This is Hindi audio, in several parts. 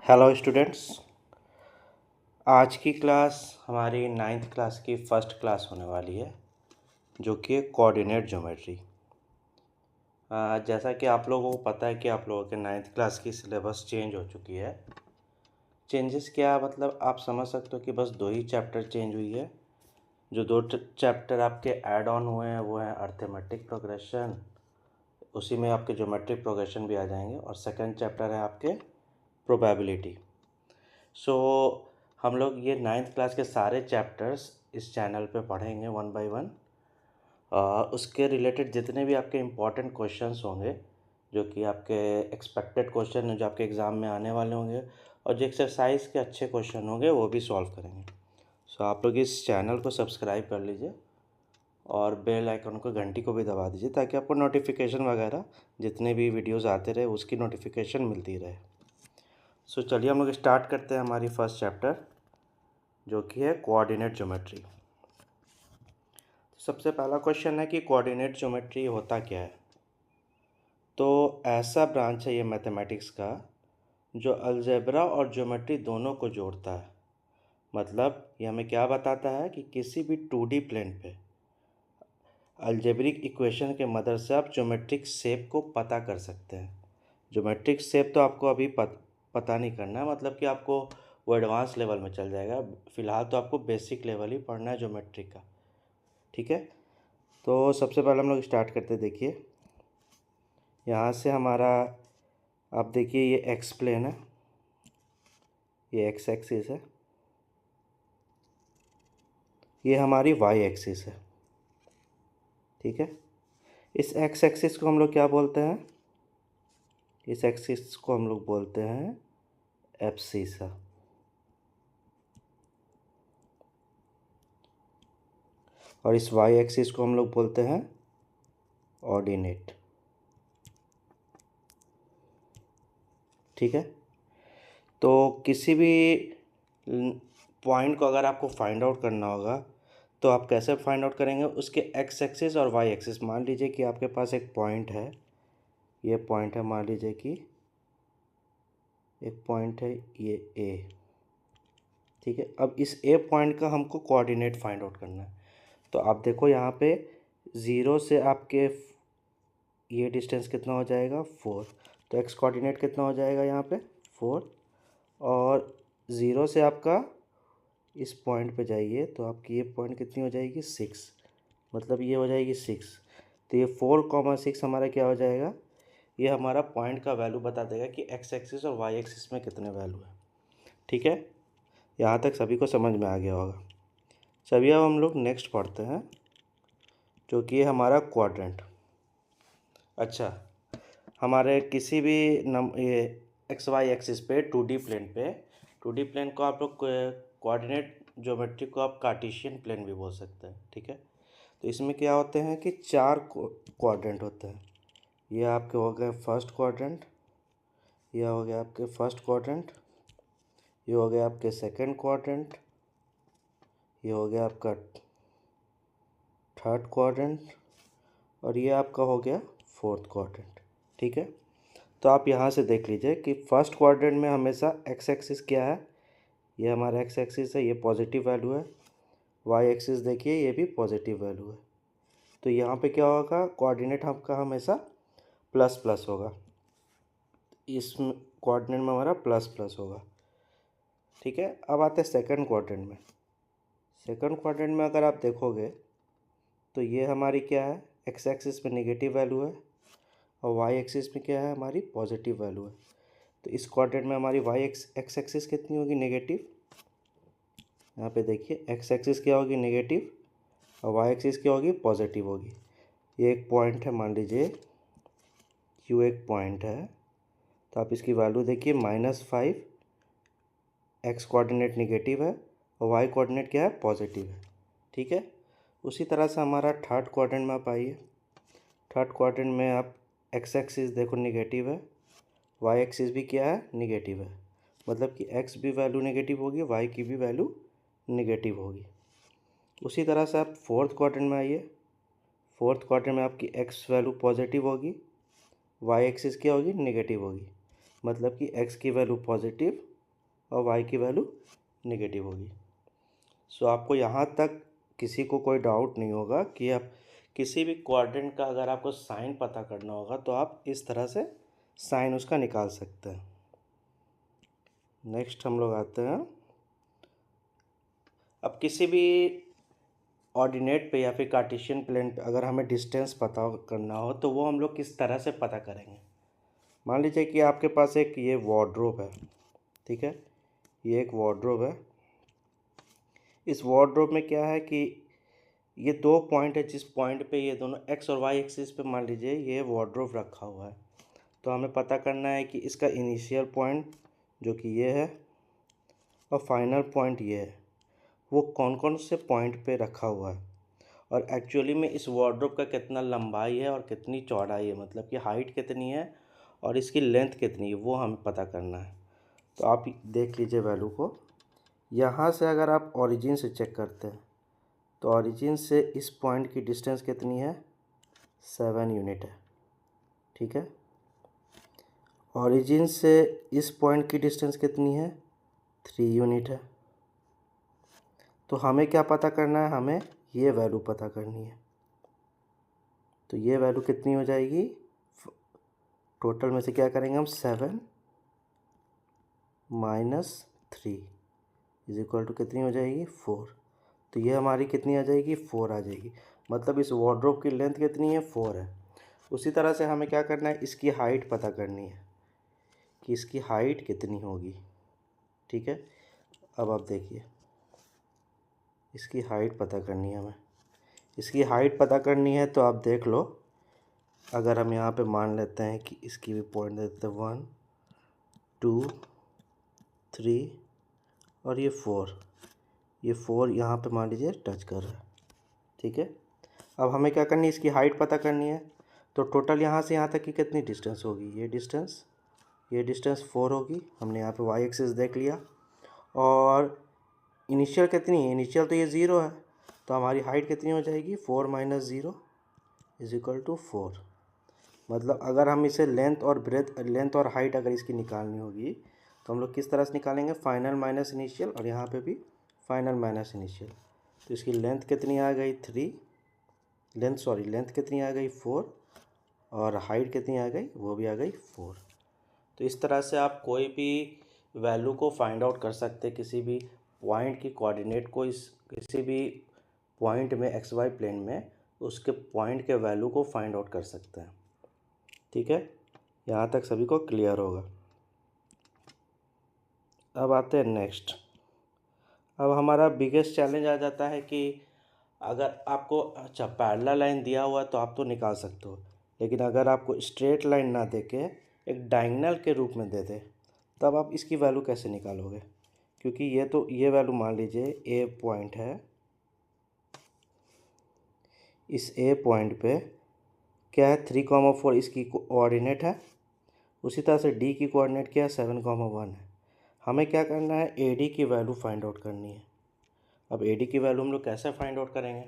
Hello students. आज की क्लास हमारी नाइन्थ क्लास की फ़र्स्ट क्लास होने वाली है, जो कि कोऑर्डिनेट ज्योमेट्री। जैसा कि आप लोगों को पता है कि आप लोगों के नाइन्थ क्लास की सिलेबस चेंज हो चुकी है। चेंजेस क्या मतलब आप समझ सकते हो कि बस 2 ही चैप्टर चेंज हुई है। जो 2 चैप्टर आपके ऐड ऑन हुए हैं वो हैं अर्थमेटिक प्रोग्रेशन, उसी में आपके ज्योमेट्रिक प्रोग्रेशन भी आ जाएंगे, और सेकंड चैप्टर है आपके प्रोबेबिलिटी। हम लोग ये नाइन्थ क्लास के सारे चैप्टर्स इस चैनल पे पढ़ेंगे वन बाय वन। उसके रिलेटेड जितने भी आपके इम्पॉर्टेंट क्वेश्चंस होंगे, जो कि आपके एक्सपेक्टेड क्वेश्चन हैं, जो आपके एग्ज़ाम में आने वाले होंगे, और जो एक्सरसाइज के अच्छे क्वेश्चन होंगे वो भी सॉल्व करेंगे। आप लोग इस चैनल को सब्सक्राइब कर लीजिए और बेल आइकन को, घंटी को भी दबा दीजिए, ताकि आपको नोटिफिकेशन वगैरह जितने भी वीडियोज़ आते रहे उसकी नोटिफिकेशन मिलती रहे। चलिए हम लोग स्टार्ट करते हैं हमारी फर्स्ट चैप्टर, जो कि है कोऑर्डिनेट ज्योमेट्री। सबसे पहला क्वेश्चन है कि कोऑर्डिनेट ज्योमेट्री होता क्या है। तो ऐसा ब्रांच है ये मैथमेटिक्स का जो अलजेब्रा और ज्योमेट्री दोनों को जोड़ता है। मतलब ये हमें क्या बताता है कि किसी भी 2D प्लेन पे अलजेब्रिक इक्वेशन के मदद से आप ज्योमेट्रिक शेप को पता कर सकते हैं। ज्योमेट्रिक शेप तो आपको अभी पता नहीं करना है, मतलब कि आपको वो एडवांस लेवल में चल जाएगा। फ़िलहाल तो आपको बेसिक लेवल ही पढ़ना है ज्योमेट्री का, ठीक है। तो सबसे पहले हम लोग स्टार्ट करते, देखिए यहाँ से हमारा, आप देखिए ये एक्स प्लेन है, ये एक्स एक्सिस है, ये हमारी वाई एक्सिस है, ठीक है। इस एक्स एक्सिस को हम लोग क्या बोलते हैं, इस एक्सिस को हम लोग बोलते हैं एब्सिसा, और इस वाई एक्सिस को हम लोग बोलते हैं ऑर्डिनेट, ठीक है। तो किसी भी पॉइंट को अगर आपको फाइंड आउट करना होगा तो आप कैसे फाइंड आउट करेंगे, उसके एक्स एक्सिस और वाई एक्सिस। मान लीजिए कि आपके पास एक पॉइंट है, ये पॉइंट है, मान लीजिए कि एक पॉइंट है ये ए, ठीक है। अब इस ए पॉइंट का हमको कोऑर्डिनेट फाइंड आउट करना है। तो आप देखो यहाँ पे 0 से आपके ये डिस्टेंस कितना हो जाएगा 4, तो एक्स कोऑर्डिनेट कितना हो जाएगा यहाँ पे 4, और 0 से आपका इस पॉइंट पे जाइए तो आपकी ये पॉइंट कितनी हो जाएगी 6, मतलब ये हो जाएगी 6। तो ये 4,6 हमारा क्या हो जाएगा, ये हमारा पॉइंट का वैल्यू बता देगा कि एक्स एक्सिस और वाई एक्सिस में कितने वैल्यू है, ठीक है। यहाँ तक सभी को समझ में आ गया होगा। चलिए अब हम लोग नेक्स्ट पढ़ते हैं, जो कि है हमारा क्वाड्रेंट। अच्छा, हमारे किसी भी ये एक्स वाई एक्सिस पे 2D प्लेन पे, 2D प्लेन को आप लोग कोऑर्डिनेट ज्योमेट्री को आप कार्टेशियन प्लेन भी बोल सकते हैं, ठीक है। तो इसमें क्या होते हैं कि 4 क्वाड्रेंट होते हैं। ये आपके हो गए फर्स्ट क्वाड्रेंट, ये हो गया आपके फर्स्ट क्वाड्रेंट, ये हो गया आपके सेकंड क्वाड्रेंट, ये हो गया आपका थर्ड क्वाड्रेंट, और ये आपका हो गया फोर्थ क्वाड्रेंट, ठीक है। तो आप यहाँ से देख लीजिए कि फर्स्ट क्वाड्रेंट में हमेशा एक्स एक्सिस क्या है, ये हमारा एक्स एक्सिस है, ये पॉजिटिव वैल्यू है। वाई एक्सिस देखिए ये भी पॉजिटिव वैल्यू है। तो यहाँ पे क्या होगा, कोऑर्डिनेट आपका हमेशा प्लस प्लस होगा, इस कोऑर्डिनेट में हमारा प्लस प्लस होगा, ठीक है। अब आते हैं सेकंड क्वाड्रेंट में। सेकंड क्वाड्रेंट में अगर आप देखोगे तो ये हमारी क्या है, एक्स एक्सिस में नेगेटिव वैल्यू है, और वाई एक्सिस में क्या है, हमारी पॉजिटिव वैल्यू है। तो इस क्वाड्रेंट में हमारी वाई एक्स एक्सिस कितनी होगी, नेगेटिव। यहाँ पे देखिए एक्स एक्सिस क्या होगी, नेगेटिव, और वाई एक्सिस क्या होगी, पॉजिटिव होगी। ये एक पॉइंट है, मान लीजिए क्यू एक पॉइंट है, तो आप इसकी वैल्यू देखिए -5, एक्स कोऑर्डिनेट नेगेटिव है और वाई कोऑर्डिनेट क्या है, पॉजिटिव है, ठीक है। उसी तरह से हमारा थर्ड क्वाड्रेंट में आप आइए। थर्ड क्वाड्रेंट में आप एक्स एक्सिस देखो नेगेटिव है, वाई एक्सिस भी क्या है, नेगेटिव है, मतलब कि एक्स भी वैल्यू नेगेटिव होगी, वाई की भी वैल्यू नेगेटिव होगी। उसी तरह से आप फोर्थ क्वाड्रेंट में आइए। फोर्थ क्वाड्रेंट में आपकी एक्स वैल्यू पॉजिटिव होगी, वाई एक्सिस क्या होगी, नेगेटिव होगी, मतलब कि एक्स की वैल्यू पॉजिटिव और वाई की वैल्यू नेगेटिव होगी। सो आपको यहाँ तक किसी को कोई डाउट नहीं होगा कि आप किसी भी क्वाड्रेंट का अगर आपको साइन पता करना होगा तो आप इस तरह से साइन उसका निकाल सकते हैं। नेक्स्ट हम लोग आते हैं, अब किसी भी ऑर्डिनेट पे या फिर कार्टेशियन प्लेन पे अगर हमें डिस्टेंस पता करना हो तो वो हम लोग किस तरह से पता करेंगे। मान लीजिए कि आपके पास एक ये वार्डरोब है, ठीक है, ये एक वार्डरोब है। इस वार्डरोब में क्या है कि ये दो पॉइंट है, जिस पॉइंट पे ये दोनों एक्स और वाई एक्सिस पे मान लीजिए ये वार्डरोब रखा हुआ है। तो हमें पता करना है कि इसका इनिशियल पॉइंट जो कि ये है और फाइनल पॉइंट ये है, वो कौन कौन से पॉइंट पे रखा हुआ है और एक्चुअली में इस वार्डरोब का कितना लंबाई है और कितनी चौड़ाई है, मतलब कि हाइट कितनी है और इसकी लेंथ कितनी है, वो हमें पता करना है। तो आप देख लीजिए वैल्यू को, यहाँ से अगर आप ओरिजिन से चेक करते हैं तो ओरिजिन से इस पॉइंट की डिस्टेंस कितनी है, 7 यूनिट है, ठीक है। ओरिजिन से इस पॉइंट की डिस्टेंस कितनी है, 3 यूनिट है। तो हमें क्या पता करना है, हमें ये वैल्यू पता करनी है। तो ये वैल्यू कितनी हो जाएगी, टोटल में से क्या करेंगे हम, 7 - 3 इज इक्वल टू कितनी हो जाएगी, 4। तो ये हमारी कितनी आ जाएगी, 4 आ जाएगी। मतलब इस वार्डरोब की लेंथ कितनी है, 4 है। उसी तरह से हमें क्या करना है, इसकी हाइट पता करनी है कि इसकी हाइट कितनी होगी, ठीक है। अब आप देखिए, इसकी हाइट पता करनी है हमें। इसकी हाइट पता करनी है तो आप देख लो, अगर हम यहाँ पे मान लेते हैं कि इसकी भी पॉइंट देते हैं 1 2 3 और ये 4, ये 4 यहाँ पे मान लीजिए टच कर रहा है, ठीक है। अब हमें क्या करनी है, इसकी हाइट पता करनी है। तो टोटल यहाँ से यहाँ तक की कितनी डिस्टेंस होगी, ये डिस्टेंस 4 होगी। हमने यहाँ पे वाई एक्सिस देख लिया। और इनिशियल कितनी है, इनिशियल तो ये 0 है, तो हमारी हाइट कितनी हो जाएगी, 4 - 0 इज इक्वल टू 4। मतलब अगर हम इसे लेंथ और हाइट अगर इसकी निकालनी होगी तो हम लोग किस तरह से निकालेंगे, फाइनल माइनस इनिशियल, और यहाँ पे भी फाइनल माइनस इनिशियल। तो इसकी लेंथ कितनी आ गई, लेंथ कितनी आ गई, 4, और हाइट कितनी आ गई, वो भी आ गई 4। तो इस तरह से आप कोई भी वैल्यू को फाइंड आउट कर सकते हैं, किसी भी पॉइंट की कोऑर्डिनेट को किसी भी पॉइंट में एक्स वाई प्लेन में उसके पॉइंट के वैल्यू को फाइंड आउट कर सकते हैं, ठीक है। यहाँ तक सभी को क्लियर होगा। अब आते हैं नेक्स्ट। अब हमारा बिगेस्ट चैलेंज आ जाता है कि अगर आपको अच्छा पैरेलल लाइन दिया हुआ है तो आप तो निकाल सकते हो, लेकिन अगर आपको स्ट्रेट लाइन ना देके एक डायगोनल के रूप में दे दे तब आप इसकी वैल्यू कैसे निकालोगे। क्योंकि ये वैल्यू मान लीजिए ए पॉइंट है, इस ए पॉइंट पे क्या है, 3,4 इसकी कोऑर्डिनेट है। उसी तरह से डी की कोऑर्डिनेट क्या है, 7,1 है। हमें क्या करना है, ए डी की वैल्यू फाइंड आउट करनी है। अब ए डी की वैल्यू हम लोग कैसे फाइंड आउट करेंगे,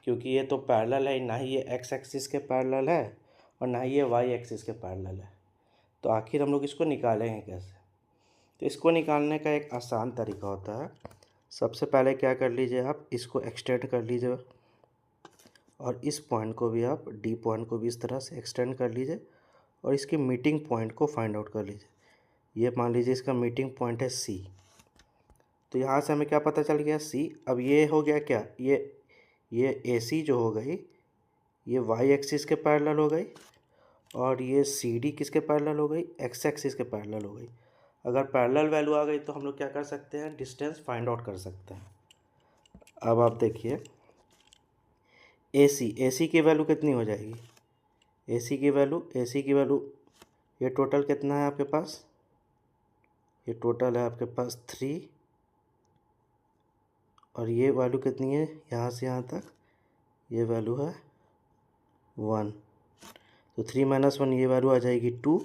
क्योंकि ये तो पैरेलल है, ना ही ये एक्स एक्सिस के पैरेलल है और ना ही ये वाई एक्सिस के पैरेलल है। तो आखिर हम लोग इसको निकालेंगे कैसे। तो इसको निकालने का एक आसान तरीका होता है। सबसे पहले क्या कर लीजिए, आप इसको एक्सटेंड कर लीजिए और इस पॉइंट को भी आप डी पॉइंट को भी इस तरह से एक्सटेंड कर लीजिए और इसकी मीटिंग पॉइंट को फाइंड आउट कर लीजिए। ये मान लीजिए इसका मीटिंग पॉइंट है सी। तो यहाँ से हमें क्या पता चल गया, सी। अब ये हो गया क्या, ये ए सी जो हो गई ये वाई एक्सिस के पैरेलल हो गई और ये सी डी किसके पैरेलल हो गई, एक्स एक्सिस के पैरेलल हो गई। अगर पैरेलल वैल्यू आ गई तो हम लोग क्या कर सकते हैं, डिस्टेंस फाइंड आउट कर सकते हैं। अब आप देखिए ए सी की वैल्यू कितनी हो जाएगी, ए सी की वैल्यू ये टोटल कितना है आपके पास, ये टोटल है आपके पास 3 और ये वैल्यू कितनी है, यहाँ से यहाँ तक ये वैल्यू है 1। तो 3 - 1 ये वैल्यू आ जाएगी 2।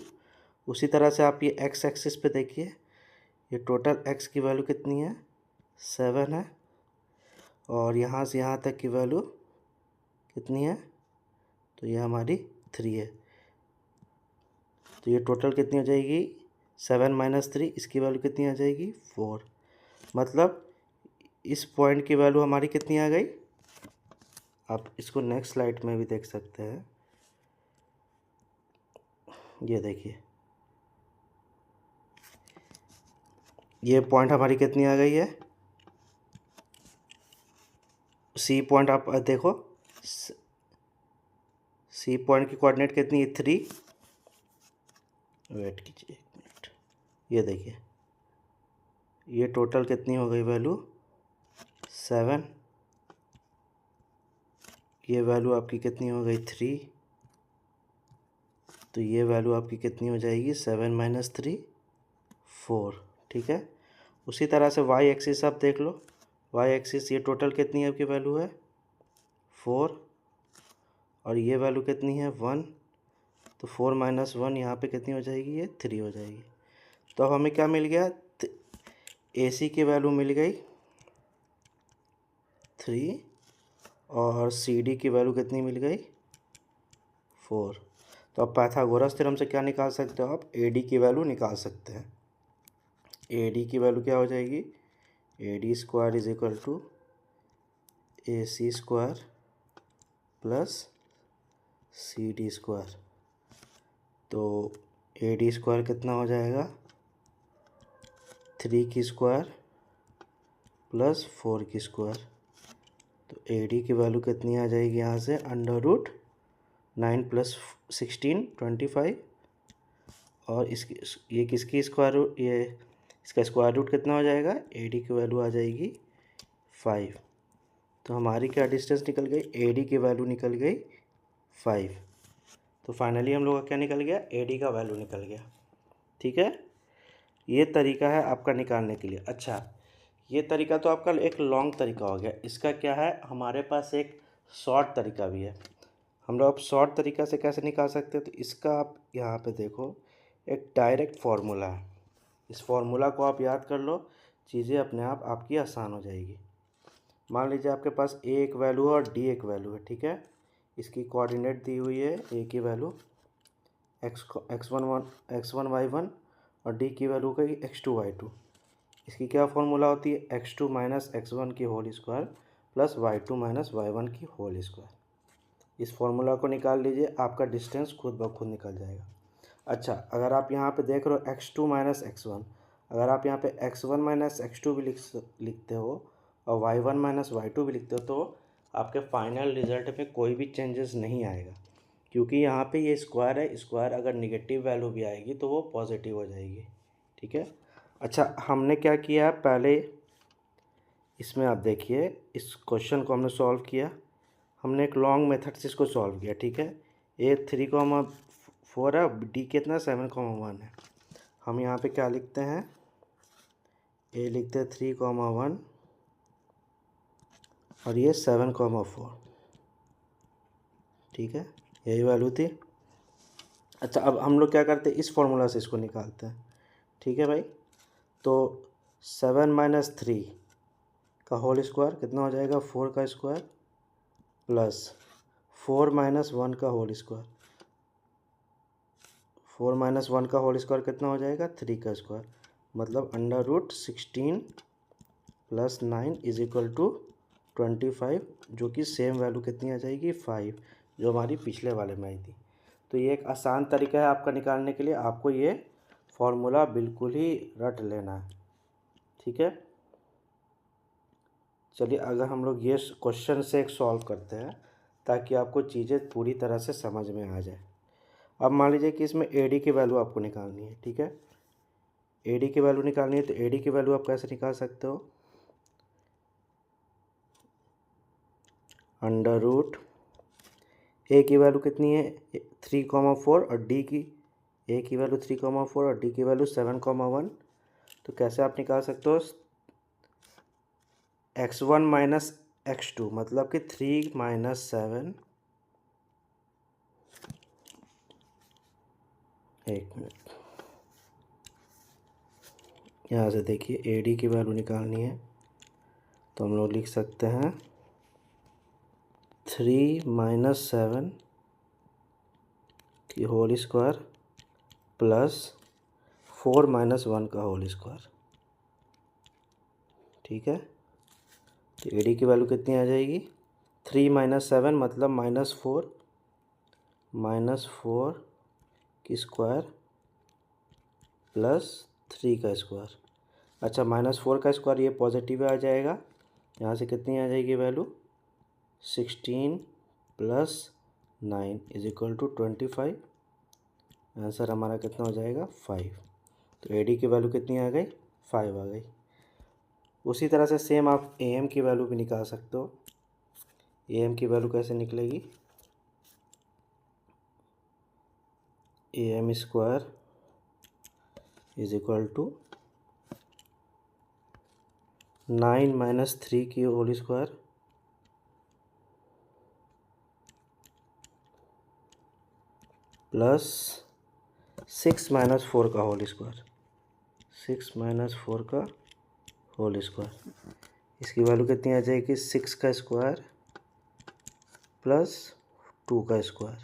उसी तरह से आप ये एक्स एक्सिस पे देखिए, ये टोटल एक्स की वैल्यू कितनी है, 7 है और यहाँ से यहाँ तक की वैल्यू कितनी है, तो ये हमारी 3 है। तो ये टोटल कितनी हो जाएगी, 7 माइनस 3, इसकी वैल्यू कितनी आ जाएगी 4। मतलब इस पॉइंट की वैल्यू हमारी कितनी आ गई। आप इसको नेक्स्ट स्लाइड में भी देख सकते हैं। ये देखिए, ये पॉइंट हमारी कितनी आ गई है। सी पॉइंट आप देखो, सी पॉइंट की कोऑर्डिनेट कितनी है 3। वेट कीजिए 1 मिनट। ये देखिए, ये टोटल कितनी हो गई वैल्यू 7। ये वैल्यू आपकी कितनी हो गई 3। तो ये वैल्यू आपकी कितनी हो जाएगी 7 माइनस 3 4। ठीक है। उसी तरह से वाई एक्सिस आप देख लो, वाई एक्सिस ये टोटल कितनी आपकी वैल्यू है 4, और ये वैल्यू कितनी है 1। तो 4 माइनस 1 यहाँ पे कितनी हो जाएगी, ये 3 हो जाएगी। तो अब हमें क्या मिल गया, ए सी की वैल्यू मिल गई 3, और सी डी की वैल्यू कितनी मिल गई 4। तो अब पाइथागोरस थ्योरम से क्या निकाल सकते हो आप, ए डी की वैल्यू निकाल सकते हैं। ए डी की वैल्यू क्या हो जाएगी, A D square is equal to A C square plus C D square. तो ए डी स्क्वायर कितना हो जाएगा 3 की स्क्वायर प्लस 4 की स्क्वायर। तो ए डी की वैल्यू कितनी आ जाएगी यहाँ से, √9 प्लस 16 25। और इसकी ये किसकी स्क्वायर रूट, ये इसका स्क्वायर रूट कितना हो जाएगा, ए डी की वैल्यू आ जाएगी 5। तो हमारी क्या डिस्टेंस निकल गई, ए डी की वैल्यू निकल गई 5। तो फाइनली हम लोग का क्या निकल गया, ए डी का वैल्यू निकल गया। ठीक है, ये तरीका है आपका निकालने के लिए। अच्छा, ये तरीका तो आपका एक लॉन्ग तरीका हो गया। इसका क्या है, हमारे पास एक शॉर्ट तरीका भी है। हम लोग अब शॉर्ट तरीका से कैसे निकाल सकते हैं, तो इसका आप यहाँ पे देखो, एक डायरेक्ट फार्मूला है। इस फार्मूला को आप याद कर लो, चीज़ें अपने आप आपकी आसान हो जाएगी। मान लीजिए आपके पास ए एक वैल्यू है और डी एक वैल्यू है। ठीक है, इसकी कोऑर्डिनेट दी हुई है, ए की वैल्यू x1 y1 और डी की वैल्यू गई x2 y2। इसकी क्या फॉर्मूला होती है, x2 माइनस x1 की whole square plus y2 minus y1 की होल स्क्वायर। इस फॉर्मूला को निकाल लीजिए, आपका डिस्टेंस खुद ब खुद निकल जाएगा। अच्छा, अगर आप यहाँ पे देख रहे हो x2 माइनस x1, अगर आप यहाँ पे x1 माइनस x2 भी लिखते हो और y1 माइनस y2 भी लिखते हो, तो आपके फाइनल रिजल्ट में कोई भी चेंजेस नहीं आएगा, क्योंकि यहाँ पे ये स्क्वायर है। स्क्वायर अगर निगेटिव वैल्यू भी आएगी तो वो पॉजिटिव हो जाएगी। ठीक है। अच्छा, हमने क्या किया, पहले इसमें आप देखिए, इस क्वेश्चन को हमने सॉल्व किया। हमने एक लॉन्ग मेथड से इसको सॉल्व किया। ठीक है, ए 3,4 है, डी कितना 7,1 है। हम यहाँ पे क्या लिखते हैं, ए लिखते हैं 3,1 और ये 7,4। ठीक है, यही वैल्यू थी। अच्छा, अब हम लोग क्या करते हैं, इस फॉर्मूला से इसको निकालते हैं। ठीक है भाई, तो 7 माइनस 3 का होल स्क्वायर कितना हो जाएगा 4 का स्क्वायर प्लस 4 माइनस 1 का होल स्क्वायर। 4 माइनस 1 का होल स्क्वायर कितना हो जाएगा 3 का स्क्वायर, मतलब √16 प्लस 9 इज इक्वल टू 25, जो कि सेम वैल्यू कितनी आ जाएगी 5, जो हमारी पिछले वाले में आई थी। तो ये एक आसान तरीका है आपका निकालने के लिए। आपको ये फॉर्मूला बिल्कुल ही रट लेना है। ठीक है, चलिए अगर हम लोग ये क्वेश्चन से एक सॉल्व करते हैं ताकि आपको चीज़ें पूरी तरह से समझ में आ जाए। अब मान लीजिए कि इसमें ए डी की वैल्यू आपको निकालनी है। ठीक है, ए डी की वैल्यू निकालनी है, तो ए डी की वैल्यू आप कैसे निकाल सकते हो, √ ए की वैल्यू कितनी है 3,4 और डी की, ए की वैल्यू 3,4 और डी की वैल्यू 7,1। तो कैसे आप निकाल सकते हो, x1 माइनस x2, मतलब कि 3 माइनस 7। एक मिनट, यहाँ से देखिए ए डी की वैल्यू निकालनी है, तो हम लोग लिख सकते हैं 3 माइनस 7 की होल स्क्वायर प्लस 4 माइनस 1 का होल स्क्वायर। ठीक है, तो ए डी की वैल्यू कितनी आ जाएगी, 3 माइनस 7 मतलब -4 की स्क्वायर प्लस 3 का स्क्वायर। अच्छा, -4 का स्क्वायर ये पॉजिटिव आ जाएगा, यहाँ से कितनी आ जाएगी value, 16 plus 9 is equal to 25। Answer हमारा कितना हो जाएगा, 5। तो ए डी की वैल्यू कितनी आ गई, 5 आ गई। उसी तरह से सेम आप ए एम की वैल्यू भी निकाल सकते हो। ए एम की वैल्यू कैसे निकलेगी, A M square is equal to 9 minus 3 की होल स्क्वायर प्लस 6 माइनस 4 का होल स्क्वायर, 6 माइनस 4 का होल स्क्वायर। इसकी वैल्यू कितनी आ जाएगी, 6 का स्क्वायर प्लस 2 का स्क्वायर।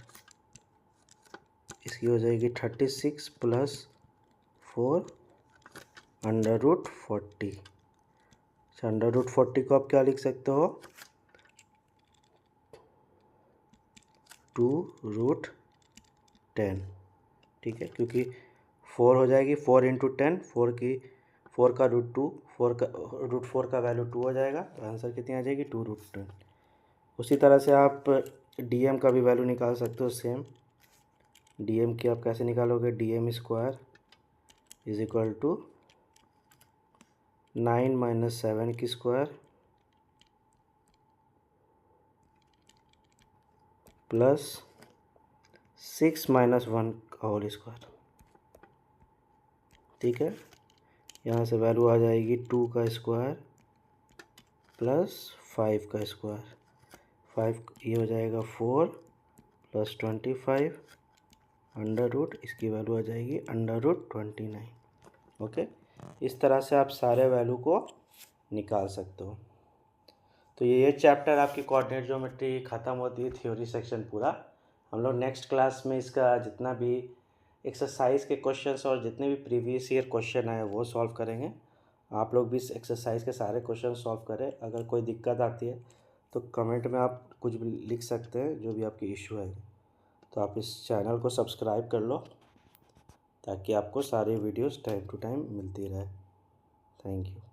इसकी हो जाएगी 36 प्लस 4 √40। √40 को आप क्या लिख सकते हो, 2√10। ठीक है, क्योंकि 4 हो जाएगी, 4 इंटू 10, 4 का √2, 4 का वैल्यू 2 हो जाएगा, तो आंसर कितनी आ जाएगी, 2√10। उसी तरह से आप डी एम का भी वैल्यू निकाल सकते हो सेम। डी एम की आप कैसे निकालोगे, D M square is equal to 9 minus 7 की स्क्वायर प्लस 6 माइनस 1 का होल स्क्वायर। ठीक है, यहाँ से वैल्यू आ जाएगी 2 का स्क्वायर प्लस 5 का स्क्वायर। 5 ये हो जाएगा 4 प्लस 25 अंडर रूट, इसकी वैल्यू आ जाएगी √29। ओके, इस तरह से आप सारे वैल्यू को निकाल सकते हो। तो ये चैप्टर आपकी कोऑर्डिनेट ज्योमेट्री ख़त्म होती है, थ्योरी सेक्शन पूरा। हम लोग नेक्स्ट क्लास में इसका जितना भी एक्सरसाइज के क्वेश्चंस और जितने भी प्रीवियस ईयर क्वेश्चन आए वो सॉल्व करेंगे। आप लोग भी इस एक्सरसाइज के सारे क्वेश्चन सॉल्व करें। अगर कोई दिक्कत आती है तो कमेंट में आप कुछ भी लिख सकते हैं, जो भी आपकी इशू है। तो आप इस चैनल को सब्सक्राइब कर लो ताकि आपको सारे वीडियोस टाइम टू टाइम मिलती रहे। Thank you.